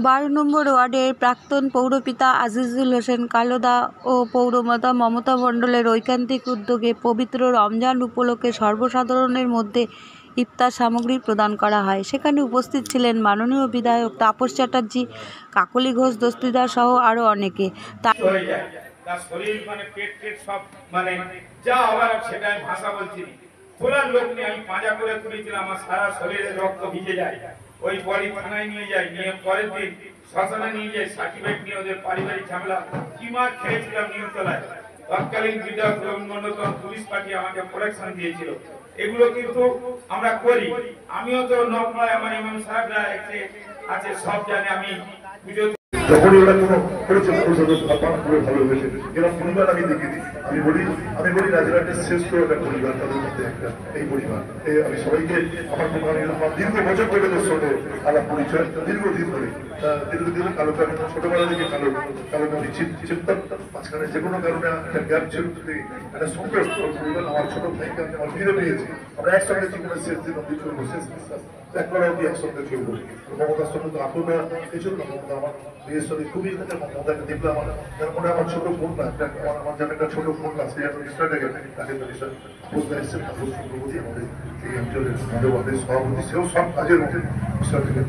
12 নম্বর ওয়ার্ডের প্রাক্তন পৌরপিতা আজিজুল হোসেন কালুদা ও পৌরমাতা মমতা মণ্ডলের ঐকান্তিক উদ্যোগে পবিত্র রমজান উপলক্ষে সর্বসাধারণের মধ্যে ইফতার সামগ্রী প্রদান করা হয়। সেখানে উপস্থিত ছিলেন মাননীয় বিধায়ক তাপস চ্যাটার্জি, কাকলি ঘোষ দস্তিদার সহ আরও অনেকে। তোলার লোক নিয়ে আমি পাঁজা করে তুলেছিলাম, আমার সারা শরীরে রক্ত ভিজে যায়। ওই পরে থানায় নিয়ে যায়, নিয়ে পরের দিন শ্মশানে নিয়ে যায়, সার্টিফিকেট নিয়ে ওদের পারিবারিক ঝামেলা কি মার খেয়েছিলাম নিয়মতলায়। তৎকালীন বিধায়ক রবীন্দ্রনাথ পুলিশ পার্টি আমাকে প্রোটেকশন দিয়েছিল। এগুলো কিন্তু আমরা করি। আমিও তো নয়, আমার ইমাম সাহেবরা আছে, সব জানে। আমি পুজো যখনই ওরা কোনো করেছে ভালোবেসে এরা পরিবার আমি দেখিনি। আমি বলি রাজরাটের শ্রেষ্ঠ একটা পরিবার, তাদের মধ্যে একটা এই পরিবার। আমি সবাইকে আমার দীর্ঘ বছর ধরে তোর সঙ্গে আলাপ পরিচয়, দীর্ঘদিন ধরে দীর্ঘদিন কালোকে আমি ছোটবেলা থেকে কালোকে আমি চিন্তাম। মাঝখানে যে কোনো কারণে একটা গ্যাপ ছিল, একটা সংকট পরিবার। আমার ছোট ভাইকে আমি আমার ফিরে পেয়েছি। আমরা একসঙ্গে জীবনের শেষ দিন অব্দি চলবো, শেষ নিঃশ্বাস ত্যাগ করা অব্দি একসঙ্গে চলবো। মমতার সঙ্গে তো আপনারা এই ছিল না, মমতা আমার বিয়ের সঙ্গে খুবই মমতাকে দেখলাম। মনে আমার ছোট বোন না, আমার যেন একটা ছোট বোন না, সেই অনুষ্ঠানটাকে তাকে বুঝতে এসেছেন। তাপস চক্রবর্তী আমাদের এই অঞ্চলের আমাদের সভাপতি, সেও সব কাজের মধ্যে বিষয়টাকে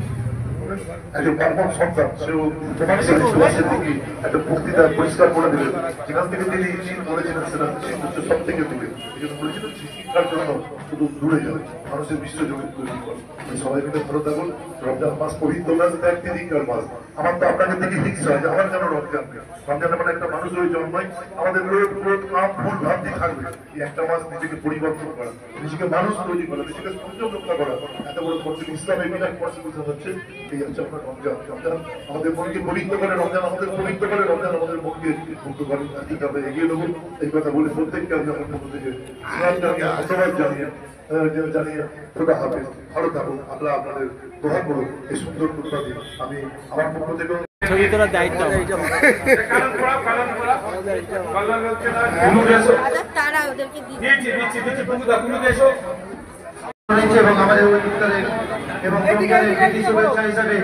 একজন বার্মন সন্তান, সেও তোমার সুভাষের দিকে একটা বক্তৃতা পরিষ্কার করে দিলেন। যেখান থেকে তিনি শীত বলেছিলেন সেটা হচ্ছে সব থেকে দূরে। এই জন্য বলেছিলেন শিক্ষার জন্য শুধু দূরে যাবে, মানুষের বিশ্ব জগৎ তৈরি করে। সবাই মিলে ভালো থাকুন। রমজান মাস পবিত্র মাস, একটি দিনকার মাস। আমার তো আপনাকে দেখে হিংসা হয় যে আমার কেন রমজান নেই। রমজান মানে একটা মানুষ হয়ে জন্মায়, আমাদের লোক কাম ভুল ভাবতে থাকবে। এই একটা মাস নিজেকে পরিবর্তন করা, নিজেকে মানুষ তৈরি করা, নিজেকে সংযম রক্ষা করা, এত বড় কঠিন ইসলামের বিরাট কঠিন হচ্ছে এই হচ্ছে আপনার রমজান। রমজান আমাদের মনকে পবিত্র করে, রমজান আমাদের পবিত্র করে, রমজান আমাদের মনকে মুক্ত করে। আজকে আমরা এগিয়ে নেবো এই কথা বলে প্রত্যেককে আমি আমার পক্ষ থেকে ধন্যবাদ জানিয়ে খোদা হাফেজ, ভালো থাকুন। আমরা আপনাদের দোয়া করুন এই সুন্দর প্রস্তাবে আমি আমার পক্ষ থেকে দায়িত্ব এবং আমাদের এবং শুভেচ্ছা হিসাবে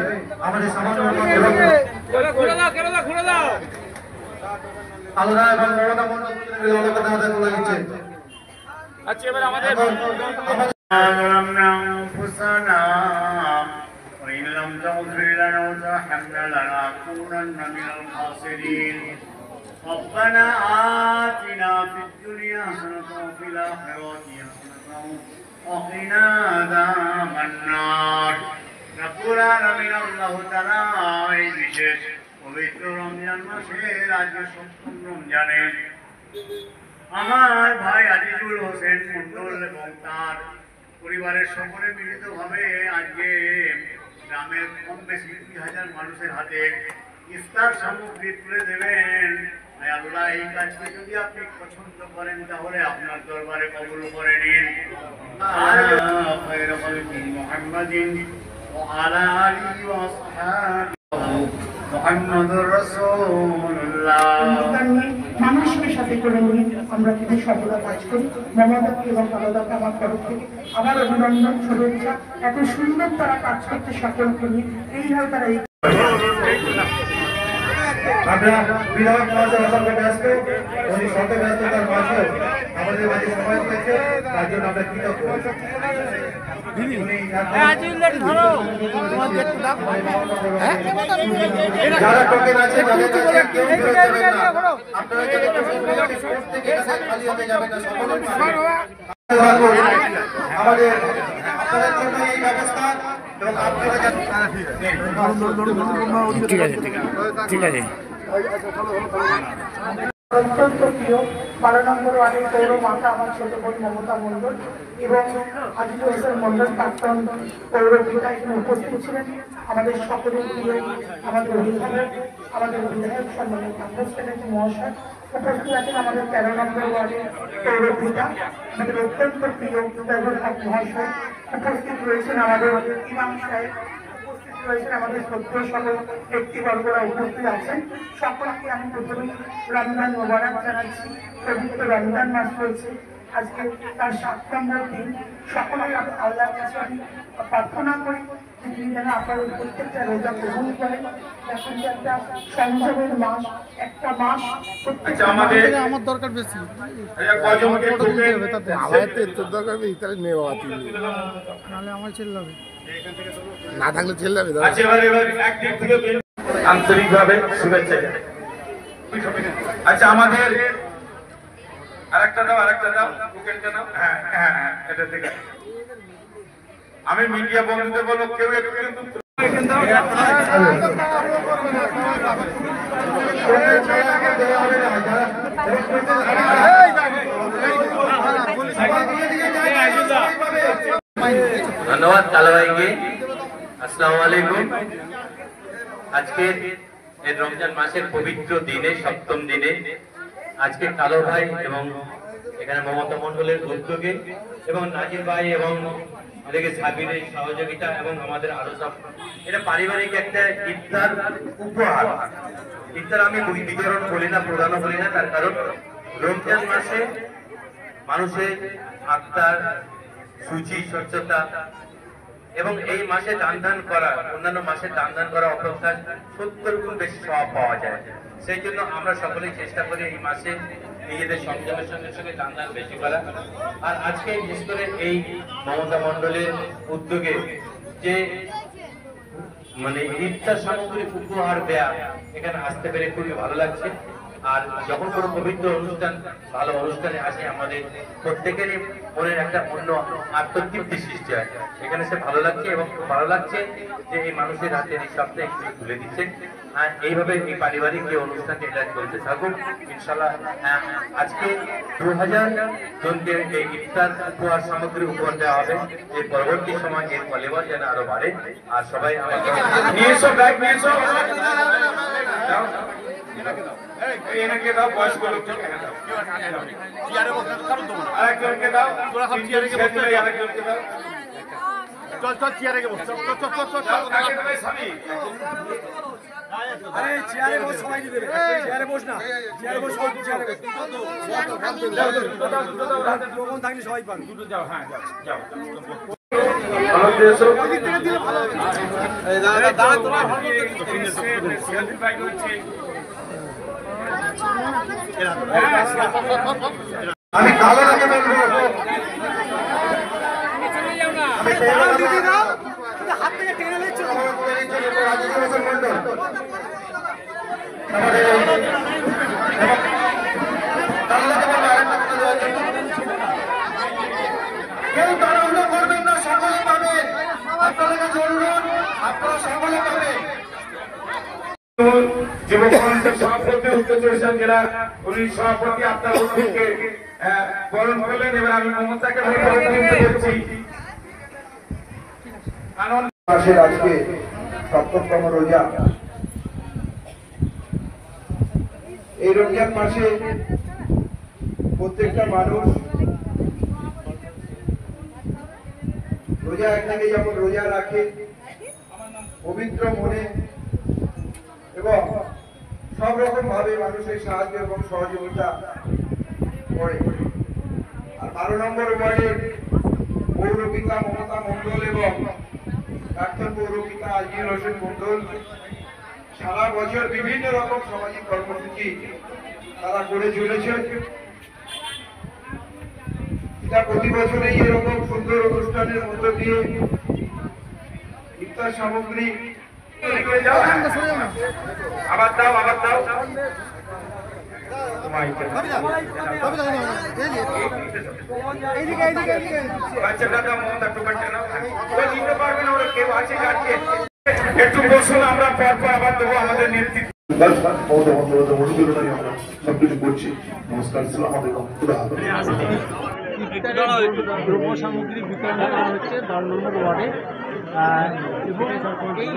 আমাদের সামান্য আলোরা এবং মমতা মন্ডল দিচ্ছে। আচ্ছা, এবার আমাদের وإن لم تغفر لنا وترحمنا لنكونن من الخاسرين ربنا آتنا في الدنيا حسنة وفي الآخرة حسنة وقنا عذاب النار। رব্বুল আলামিন আল্লাহ তাআলা এই বিশেষ পবিত্র রমজান মাসের আজকে ৭ম রমজানে আমার ভাই আজিজুল হোসেন মণ্ডল এবং তার পরিবারের সকলে মিলিতভাবে আজকে গ্রামের কম বেশি ২০০০ মানুষের হাতে ইফতার সামগ্রী তুলে দেবেন। আল্লাহ এই কাজকে যদি আপনি পছন্দ করেন তাহলে আপনার দরবারে কবুল করে নিন। মুহাম্মাদিন ওয়া আলা আলিহি ওয়া আসহাবিহি মুহাম্মাদুর রাসূলুল্লাহ। মানুষকে সাথে করে নিয়ে আমরা কিন্তু সফলতা কাজ করি। মমতাকে এবং কালুদাকে আমার তরফ থেকে আমার অভিনন্দন, শুভেচ্ছা। এত সুন্দর তারা কাজ করতে সকলকে নিয়ে এইভাবে তারা আমরা বিধায়ক মহাশয় অসংখ্য ব্যস্ত, উনি শত ব্যস্ততার মাঝেও আমাদের মাঝে সময় পেয়েছে, তার জন্য আমরা কৃতজ্ঞ। যারা টোকেন আছে তাদের কাছে কেউ ফেরত যাবেন না। আপনারা খালি হতে যাবেন না, আমাদের আপনাদের জন্য এই ব্যবস্থা এবং আপনারা ঠিক আছে। অত্যন্ত প্রিয় 12 নম্বর ওয়ার্ডের পৌর মাতা আমার ছোট বোন মমতা মণ্ডল এবং আজিজুল হোসেন মণ্ডল প্রাক্তন পৌরপিতা এখানে উপস্থিত ছিলেন। আমাদের সকলের প্রিয় আমাদের অভিভাবক, আমাদের বিধায়ক সম্মানীয় তাপস চ্যাটার্জি মহাশয় উপস্থিত আছেন। আমাদের 13 নম্বর ওয়ার্ডের পৌরপিতা আমাদের অত্যন্ত প্রিয় ব্যবহার মহাশয় উপস্থিত রয়েছেন। আমাদের ইমাম সাহেব রয়েছেন, আমাদের শ্রদ্ধেয় সকল ব্যক্তিবর্গরা উপস্থিত আছেন। সকলকে আমি প্রথমে রমজান মোবারক জানাচ্ছি। পবিত্র রমজান মাস রয়েছে, আজকে তার 7 নম্বর দিন। সকলের আল্লাহর কাছে আমি প্রার্থনা করি যে তিনি যেন আপনাদের প্রত্যেকটা রোজা গ্রহণ করেন। এখন যে একটা সংযমের মাস, একটা মাস আচ্ছা, আমাদের আমার দরকার বেশি কজনকে ঢুকবেন? নাহলে আমার ছেলে হবে না থাকলে ছেলে যাবে আচ্ছা, এবার একদিক থেকে আন্তরিকভাবে শুভেচ্ছা জানাই। আচ্ছা, আমাদের আরেকটা দাও বুকেটটা দাও। হ্যাঁ হ্যাঁ হ্যাঁ, এটা থেকে আমি মিডিয়া বন্ধুদের বলবো কেউ একটু কিন্তু ধন্যবাদ কালো ভাইকে। আসসালামু আলাইকুম। আজকে এই রমজান মাসের পবিত্র দিনে, সপ্তম দিনে আজকে কালো ভাই এবং এখানে মমতা মন্ডলের উদ্যোগে এবং নাজির ভাই এবং আমাদেরকে সাবিরের সহযোগিতা এবং আমাদের আরো সব, এটা পারিবারিক একটা ইফতার উপহার। ইফতার আমি বিতরণ করি না, প্রদানও করি না, তার কারণ রমজান মাসে মানুষের আত্মার সূচি, স্বচ্ছতা এবং এই মাসে দান করা, অন্যান্য মাসে দান করা অপেক্ষা 70 গুণ বেশি সওয়াব পাওয়া যায়। সেই জন্য আমরা সকলেই চেষ্টা করি এই মাসে নিজেদের সংযমের সঙ্গে সঙ্গে দান বেশি করা। আর আজকে বিশেষ করে এই মমতা মন্ডলের উদ্যোগে যে মানে ইফতার সামগ্রী উপহার দেয়া, এখানে আসতে পেরে খুবই ভালো লাগছে। আর যখন কোনো পবিত্র অনুষ্ঠান, ভালো অনুষ্ঠানে আসে, আমাদের প্রত্যেকেরই মনের একটা অন্য আত্মতৃপ্তি সৃষ্টি হয়। এখানে সে ভালো লাগছে এবং খুব ভালো লাগছে যে এই মানুষের হাতে এই সপ্তাহে কিছু তুলে দিচ্ছেন। আর এইভাবে এই পারিবারিক যে অনুষ্ঠানটি এটা চলতে থাকুক ইনশাল্লাহ। আজকে 2000 জনকে এই ইফতার উপহার সামগ্রী উপহার দেওয়া হবে। এই পরবর্তী সময় এর ফলেবর যেন আরো বাড়ে। আর সবাই আমাকে নিয়ে এসো, ব্যাগ নিয়ে এসো। দাও। এনাকে দাও, বয়স্ক লোককে দাও। আরেকজনকে দাও, আরেকজনকে দাও। চল চেয়ারে গেবো, চল কাকে দেবে স্বামী? আরে চেয়ারে বস, সবাই দিবে চেয়ারে বস না, চেয়ারে বস, সবাই চেয়ারে বস, লোকন থাকলে সবাই পাবে। দুটো যাও, হ্যাঁ যাও। আমাদের এসো। সেলফি বাইক হচ্ছে। আমি কালোটাকে বলবো, হাত থেকে টেনে নিচ্ছে কেউ তাড়াহুড়ো করবেন না, সকলে পাবে। আপনারা চলুন, আপনারা সকলে পাবে। যুব কংগ্রেসের সভাপতি, উত্তর চব্বিশ জেলা উনি সভাপতি আপনার উদ্যোগকে বরণ করলেন। এবার আমি মমতাকে বলছি মাসের আজকে ৭০তম রোজা। এই রমজান মাসে প্রত্যেকটা মানুষ রোজা একদিকে যেমন রোজা রাখে পবিত্র মনে এবং সব রকম ভাবে মানুষের সাহায্য এবং সহযোগিতা করে। আর 12 নম্বর ওয়ার্ডের পৌরপিতা মমতা মন্ডল এবং প্রাক্তন পৌরপিতা আজিজুল হোসেন মন্ডল সারা বছর বিভিন্ন রকম সামাজিক কর্মসূচি তারা করে চলেছেন। এটা প্রতি বছরেই এরকম সুন্দর অনুষ্ঠানের মধ্য দিয়ে ইফতার সামগ্রী আবার দাও। বাচ্চাটা দাও, মমতা টুকারটা নাও। ওরা নিতে পারবে না, ওরা কেউ আছে কাটছে। একটু বসুন, আমরা পর আবার দেবো আমাদের নেতৃত্ব। আমরা সবকিছু করছি। নমস্কার, আসসালামু আলাইকুম, খুদা হাফেজ। দ্রব্য সামগ্রী বিতরণ করা হচ্ছে 12 নম্বর ওয়ার্ডে। এবং এই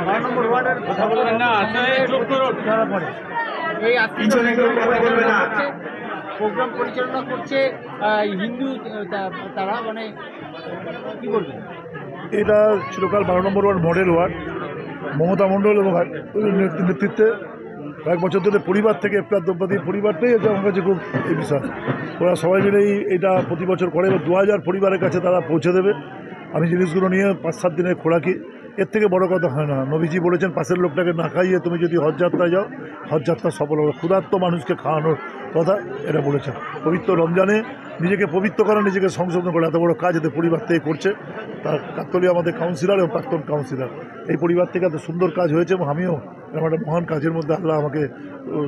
12 নম্বর ওয়ার্ডের কথা বলবেন না, ধরা পড়ে। এই প্রোগ্রাম পরিচালনা করছে হিন্দু, তারা মানে কি বলবেন? এটা চিরকাল 12 নম্বর ওয়ার্ড মডেল ওয়ার্ড। মমতা মণ্ডল এবং নেতৃত্বে কয়েক বছর ধরে পরিবার থেকে ইফতার দম্পতির পরিবারটাই হচ্ছে আমার কাছে খুব এই বিষয়। ওরা সবাই মিলেই এটা প্রতি বছর করে, 2000 পরিবারের কাছে তারা পৌঁছে দেবে। আমি জিনিসগুলো নিয়ে 5-7 দিনের খোরাকি, এর থেকে বড় কথা হয় না। নবীজি বলেছেন পাশের লোকটাকে না খাইয়ে তুমি যদি হজ যাত্রায় যাও, হজ যাত্রা সফল হবে। ক্ষুধার্ত মানুষকে খাওয়ানোর কথা এটা বলেছেন। পবিত্র রমজানে নিজেকে পবিত্র করা, নিজেকে সংশোধন করা, এত বড় কাজ এতে পরিবার থেকে করছে। তার কাকতলী আমাদের কাউন্সিলর এবং প্রাক্তন কাউন্সিলর, এই পরিবার থেকে এত সুন্দর কাজ হয়েছে এবং আমিও এরকম একটা মহান কাজের মধ্যে আল্লাহ আমাকে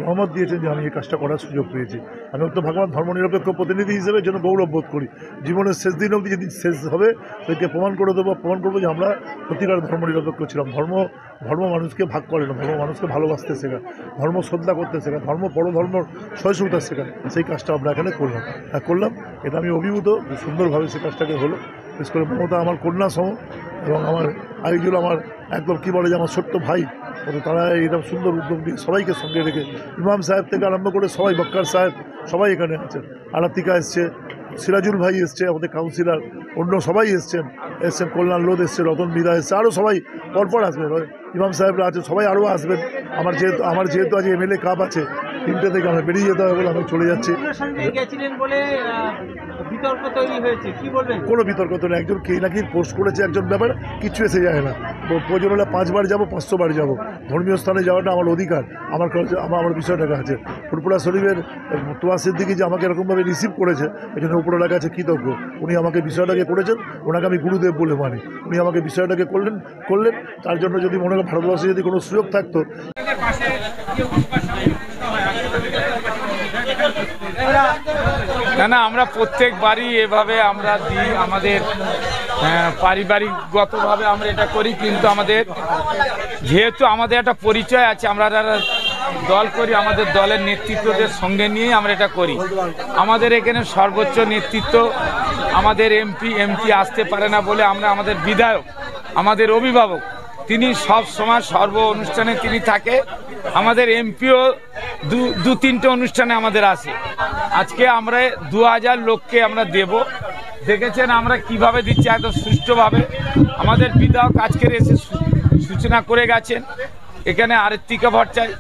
রহমত দিয়েছেন যে আমি এই কাজটা করার সুযোগ পেয়েছি। আমি তো ভগবান ধর্মনিরপেক্ষ প্রতিনিধি হিসেবে যেন গৌরব বোধ করি। জীবনের শেষ দিন অবধি যেদিন শেষ হবে সেদিকে প্রমাণ করে দেবো, প্রমাণ করবো যে আমরা সত্যিকার ধর্মনিরপেক্ষ ছিলাম। ধর্ম মানুষকে ভাগ করে না, ধর্ম মানুষকে ভালোবাসতে শেখায়, ধর্ম শ্রদ্ধা করতে শেখায়, পরধর্মর সহিষ্ণুতা শেখায়। সেই কাজটা আমরা এখানে করলাম। এটা আমি অভিভূত, সুন্দরভাবে সেই কাজটাকে হলো। বিশেষ করে মমতা আমার কন্যা সম এবং আমার আরেকজন আমার একদম কী বলে যে আমার ছোট্ট ভাই, তারা এরকম সুন্দর উদ্যোগ দিয়ে সবাইকে সঙ্গে রেখে, ইমাম সাহেব থেকে আরম্ভ করে সবাই, বক্কার সাহেব সবাই এখানে আছেন, আরাতিকা এসছে, সিরাজুল ভাই এসছে, আমাদের কাউন্সিলর, অন্য সবাই এসছেন, কল্যাণ লোধ এসছে, রতন বিদা এসছে, আরও সবাই পরপর আসবেন। ইমাম সাহেবরা আছে, সবাই আরও আসবেন। আমার যেহেতু আজ MLA কাপ আছে, 3টে থেকে আমরা বেরিয়ে যেতে হবে বলে আমি চলে যাচ্ছি। কোনো বিতর্ক তো নেই। একজন কে নাকি পোস্ট করেছে একজন ব্যাপার, কিচ্ছু এসে যায় না। প্রয়োজন হলে 5 বার যাবো, 500 বার যাবো। ধর্মীয় স্থানে যাওয়াটা আমার অধিকার, আমার বিষয়টাকে আছে। ফুরপুরা শরীফের তোয়া সিদ্দিকী যে আমাকে এরকমভাবে রিসিভ করেছে, এখানে উপরওয়ালার কাছে কৃতজ্ঞ। উনি আমাকে বিষয়টাকে করেছেন, ওনাকে আমি গুরুদেব বলে মানি। উনি আমাকে বিষয়টাকে করলেন। তার জন্য যদি মনে হয় ভারতবর্ষে যদি কোনো সুযোগ থাকতো। না, আমরা প্রত্যেকবারই এভাবে আমরা দিই। আমাদের পারিবারিকগতভাবে আমরা এটা করি, কিন্তু আমাদের যেহেতু আমাদের একটা পরিচয় আছে, আমরা দল করি, আমাদের দলের নেতৃত্বদের সঙ্গে নিয়ে আমরা এটা করি। আমাদের এখানে সর্বোচ্চ নেতৃত্ব আমাদের এমপি আসতে পারে না বলে আমরা, আমাদের বিধায়ক, আমাদের অভিভাবক, তিনি সব সময় সর্ব অনুষ্ঠানে তিনি থাকে। আমাদের এমপিও 2-3টে অনুষ্ঠানে আমাদের আসে। আজকে আমরা 2000 লোককে আমরা দেব। দেখেছেন আমরা কিভাবে দিচ্ছি, একদম সুষ্ঠুভাবে। আমাদের বিধায়ক আজকের এসে সূচনা করে গেছেন। এখানে আরাতিকা ভট্টাচার্য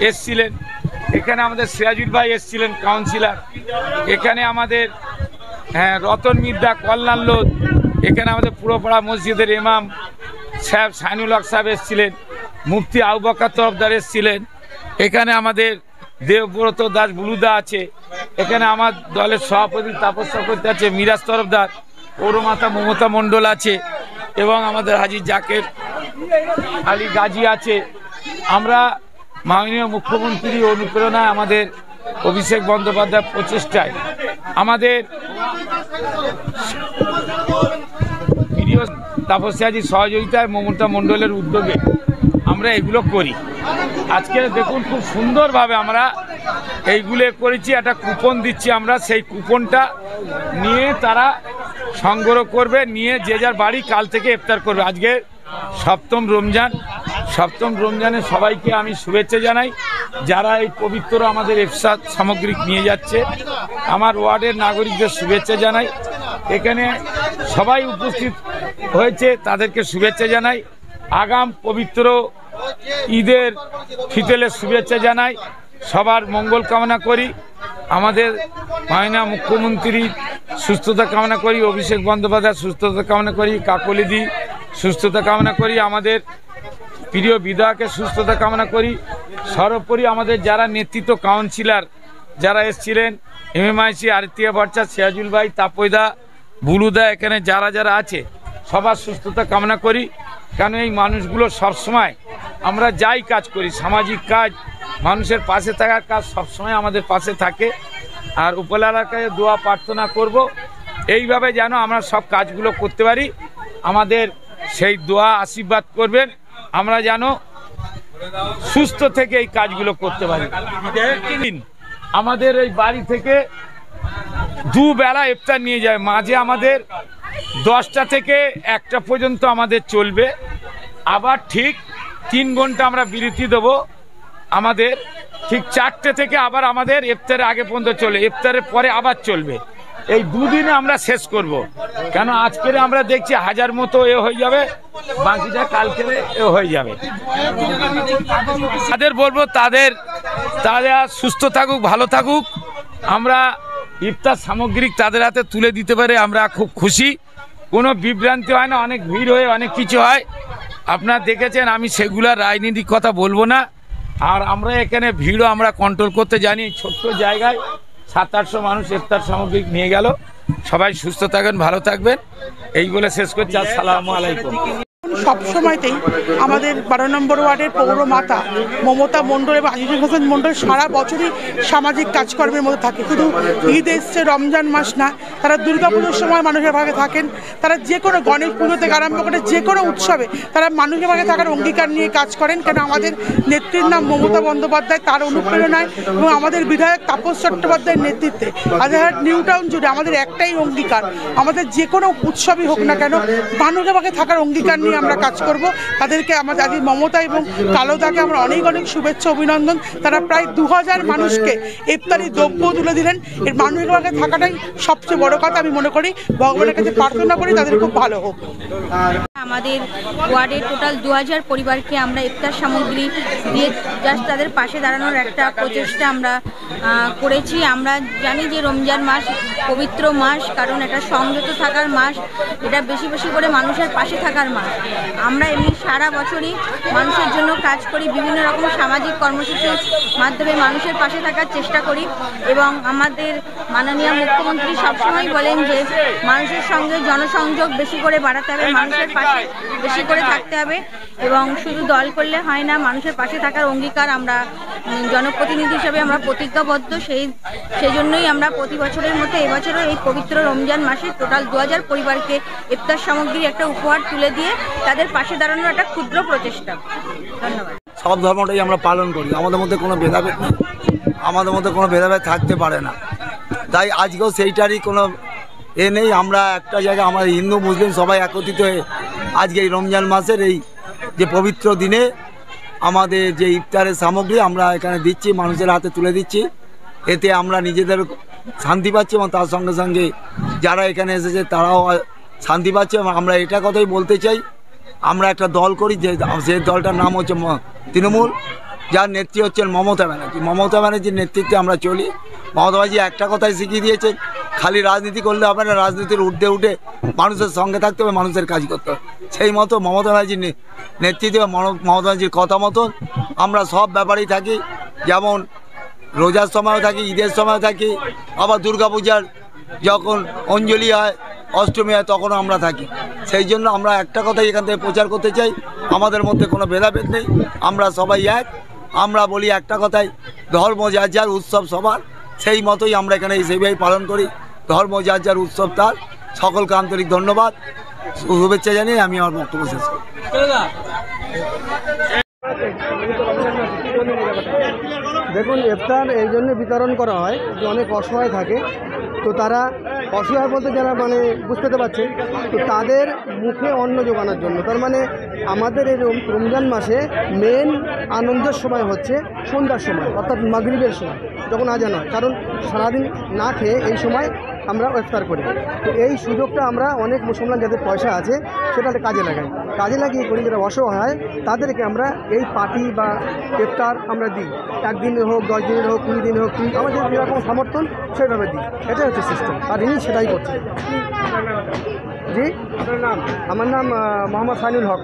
এসছিলেন, এখানে আমাদের সিরাজুল ভাই এসছিলেন কাউন্সিলর, এখানে আমাদের রতন মির্জা, কল্যাণ লোধ, এখানে আমাদের পুরোপাড়া মসজিদের ইমাম সাহেব সাইনুল হক সাহেব এসছিলেন, মুফতি আবু বকর তরফদার এসছিলেন, এখানে আমাদের দেবব্রত দাস বুলুদা আছে, এখানে আমার দলের সভাপতি তাপস চক্রবর্তী আছে, মিরাজ তরফদার, পৌরমাতা মমতা মণ্ডল আছে, এবং আমাদের হাজী জাকের আলী গাজী আছে। আমরা মাননীয় মুখ্যমন্ত্রীর অনুপ্রেরণায়, আমাদের অভিষেক বন্দ্যোপাধ্যায়ের প্রচেষ্টায়, আমাদের প্রিয় তাপসিয়াজির সহযোগিতায়, মমতা মণ্ডলের উদ্যোগে আমরা এগুলো করি। আজকে দেখুন খুব সুন্দরভাবে আমরা এইগুলো করেছি। একটা কুপন দিচ্ছি আমরা, সেই কুপনটা নিয়ে তারা সংগ্রহ করবে, নিয়ে যে যার বাড়ি কাল থেকে ইফতার করবে। আজকে 7ম রমজান, 7ম রমজানে সবাইকে আমি শুভেচ্ছা জানাই। যারা এই পবিত্র আমাদের ইফতার সামগ্রিক নিয়ে যাচ্ছে, আমার ওয়ার্ডের নাগরিকদের শুভেচ্ছা জানাই। এখানে সবাই উপস্থিত হয়েছে, তাদেরকে শুভেচ্ছা জানাই। আগাম পবিত্র ঈদের ফিতরের শুভেচ্ছা জানাই। সবার মঙ্গল কামনা করি। আমাদের মাননীয় মুখ্যমন্ত্রীর সুস্থতা কামনা করি, অভিষেক বন্দ্যোপাধ্যায় সুস্থতা কামনা করি, কাকলিদি সুস্থতা কামনা করি, আমাদের প্রিয় বিধায়কের সুস্থতা কামনা করি। সর্বোপরি আমাদের যারা নেতৃত্ব কাউন্সিলর যারা এসেছিলেন, MMIC আরাতিকা ভট্টাচার্য, সিরাজুল ভাই, তাপয়দা, বুলুদা, এখানে যারা আছে সবার সুস্থতা কামনা করি। কারণ এই মানুষগুলো সবসময় আমরা যাই কাজ করি, সামাজিক কাজ, মানুষের পাশে থাকার কাজ, সবসময় আমাদের পাশে থাকে। আর উপরওয়ালার কাছে দোয়া প্রার্থনা করব এইভাবে যেন আমরা সব কাজগুলো করতে পারি। আমাদের সেই দোয়া আশীর্বাদ করবেন, আমরা যেন সুস্থ থেকে এই কাজগুলো করতে পারি। আমাদের এই বাড়ি থেকে 2 বেলা ইফতার নিয়ে যায়। মাঝে আমাদের 10টা থেকে 1টা পর্যন্ত আমাদের চলবে। আবার ঠিক 3 ঘন্টা আমরা বিরতি দেবো। আমাদের ঠিক 4টে থেকে আবার আমাদের ইফতারের আগে পর্যন্ত চলে, ইফতারের পরে আবার চলবে। এই 2 দিনে আমরা শেষ করব। কেন আজকের আমরা দেখছি 1000 মতো হয়ে যাবে, বাকিটা কালকে হয়ে যাবে। তাদের বলবো তাদের তারা সুস্থ থাকুক, ভালো থাকুক। আমরা ইফতার সামগ্রিক তাদের হাতে তুলে দিতে পারে আমরা খুব খুশি। কোনো বিভ্রান্তি হয় না, অনেক ভিড় হয়ে অনেক কিছু হয়, আপনারা দেখেছেন। আমি সেগুলার রাজনীতিক কথা বলবো না। আর আমরা এখানে ভিড়ও আমরা কন্ট্রোল করতে জানি। ছোট্ট জায়গায় 700-800 মানুষ ইফতার সামগ্রিক নিয়ে গেল। সবাই সুস্থ থাকবেন, ভালো থাকবেন, এই বলে শেষ করছি। আসসালামু আলাইকুম। সবসময়তেই আমাদের 12 নম্বর ওয়ার্ডের পৌরমাতা মমতা মণ্ডল এবং আজিজুল হোসেন মণ্ডল সারা বছরই সামাজিক কাজকর্মের মধ্যে থাকে। শুধু ঈদ এসছে, রমজান মাস না, তারা দুর্গাপুজোর সময় মানুষের ভাগে থাকেন। তারা যে কোনো গণেশ পুজো থেকে আরম্ভ করে যে কোনো উৎসবে তারা মানুষের ভাগে থাকার অঙ্গীকার নিয়ে কাজ করেন। কেন আমাদের নেত্রীর নাম মমতা বন্দ্যোপাধ্যায়, তার অনুপ্রেরণায় এবং আমাদের বিধায়ক তাপস চট্টোপাধ্যায়ের নেতৃত্বে রাজারহাট নিউ টাউন জুড়ে আমাদের একটাই অঙ্গীকার, আমাদের যে কোনো উৎসবই হোক না কেন মানুষের ভাগে থাকার অঙ্গীকার নিয়ে আমরা কাজ করব। তাদেরকে আমাদের আজ মমতা এবং কালোদাকে আমরা অনেক অনেক শুভেচ্ছা, অভিনন্দন। তারা প্রায় 2000 মানুষকে ইফতারি দ্রব্য তুলে দিলেন। এর মানুষের ভাগে থাকাটাই সবচেয়ে বড় কথা। আমি মনে করি ভগবানের কাছে প্রার্থনা করি তাদের খুব ভালো হোক। আমাদের ওয়ার্ডের টোটাল 2000 পরিবারকে আমরা ইফতার সামগ্রী দিয়ে জাস্ট তাদের পাশে দাঁড়ানোর একটা প্রচেষ্টা আমরা করেছি। আমরা জানি যে রমজান মাস পবিত্র মাস, কারণ এটা সংযত থাকার মাস, এটা বেশি বেশি করে মানুষের পাশে থাকার মাস। আমরা এমনি সারা বছরই মানুষের জন্য কাজ করি, বিভিন্ন রকম সামাজিক কর্মসূচির মাধ্যমে মানুষের পাশে থাকার চেষ্টা করি। এবং আমাদের মাননীয় মুখ্যমন্ত্রী সবসময় বলেন যে মানুষের সঙ্গে জনসংযোগ বেশি করে বাড়াতে হবে, মানুষের পাশে বেশি করে থাকতে হবে। এবং শুধু দল করলে হয় না, মানুষের পাশে থাকার অঙ্গীকার আমরা জনপ্রতিনিধি হিসেবে আমরা প্রতিজ্ঞাবদ্ধ। সেই জন্যই আমরা প্রতি বছরের মতো এবছরও এই পবিত্র রমজান মাসে টোটাল 2000 পরিবারকে ইফতার সামগ্রীর একটা উপহার তুলে দিয়ে তাদের পাশে দাঁড়ানোর একটা ক্ষুদ্র প্রচেষ্টা। ধন্যবাদ। সব ধর্মটাই আমরা পালন করি, আমাদের মধ্যে কোনো ভেদাভেদ নেই, আমাদের মধ্যে কোনো ভেদাভেদ থাকতে পারে না। তাই আজকেও সেইটারই কোনো নেই। আমরা একটা জায়গায় আমরা হিন্দু মুসলিম সবাই একত্রিত হয়ে আজকে এই রমজান মাসের এই যে পবিত্র দিনে আমাদের যে ইফতারের সামগ্রী আমরা এখানে দিচ্ছি, মানুষের হাতে তুলে দিচ্ছি। এতে আমরা নিজেদের শান্তি পাচ্ছি এবং তার সঙ্গে সঙ্গে যারা এখানে এসেছে তারাও শান্তি পাচ্ছে। এবং আমরা এটা কথাই বলতে চাই, আমরা একটা দল করি, যে সেই দলটার নাম হচ্ছে তৃণমূল, যার নেত্রী হচ্ছেন মমতা ব্যানার্জি। মমতা ব্যানার্জির নেতৃত্বে আমরা চলি। মমতা ব্যানার্জি একটা কথাই শিখিয়ে দিয়েছেন, খালি রাজনীতি করলে হবে না, রাজনীতির ঊর্ধ্বে উঠে মানুষের সঙ্গে থাকতে হবে, মানুষের কাজ করতে হবে। সেই মতো মমতা ব্যানার্জির নেতৃত্বে মমতা ব্যানার্জির কথা মতন আমরা সব ব্যাপারেই থাকি। যেমন রোজার সময়ও থাকি, ঈদের সময়ও থাকি, আবার দুর্গাপূজার যখন অঞ্জলি হয়, অষ্টমী হয়, তখনও আমরা থাকি। সেই জন্য আমরা একটা কথাই এখান থেকে প্রচার করতে চাই, আমাদের মধ্যে কোনো ভেদাভেদ নেই, আমরা সবাই এক। আমরা বলি একটা কথাই, ধর্ম যার যার, উৎসব সবার। সেই মতোই আমরা এখানে সেইভাবেই পালন করি। ধর্ম যার যার, উৎসব তার। সকলকে আন্তরিক ধন্যবাদ, শুভেচ্ছা জানিয়ে আমি আমার বক্তব্য শেষ করি। দেখুন, ইফতার এই জন্য বিতরণ করা হয় যে অনেক অসহায় থাকে, তো তারা অসহায় বলতে যারা মানে বুঝতে পারছেন, তো তাদের মুখে অন্ন জোগানোর জন্য। তার মানে আমাদের এই রমজান মাসে মেন আনন্দের সময় হচ্ছে সন্ধ্যার সময়, অর্থাৎ মাগরিবের সময় যখন আজান হয়। কারণ সারাদিন না খেয়ে এই সময় আমরা ইফতার করি। তো এই সুযোগটা আমরা অনেক মুসলমান যাদের পয়সা আছে সেটা কাজে লাগিয়ে করি। যারা অসহায় তাদেরকে আমরা এই পার্টি বা ইফতার আমরা দিই। একদিনের হোক, 10 দিনের হোক, 20 দিনের হোক, আমাদের যেরকম সমর্থন সেভাবে দিই। এটাই হচ্ছে সিস্টেম, আর ইনি সেটাই করছে। জি, আমার নাম মোহাম্মদ সাইনুল হক।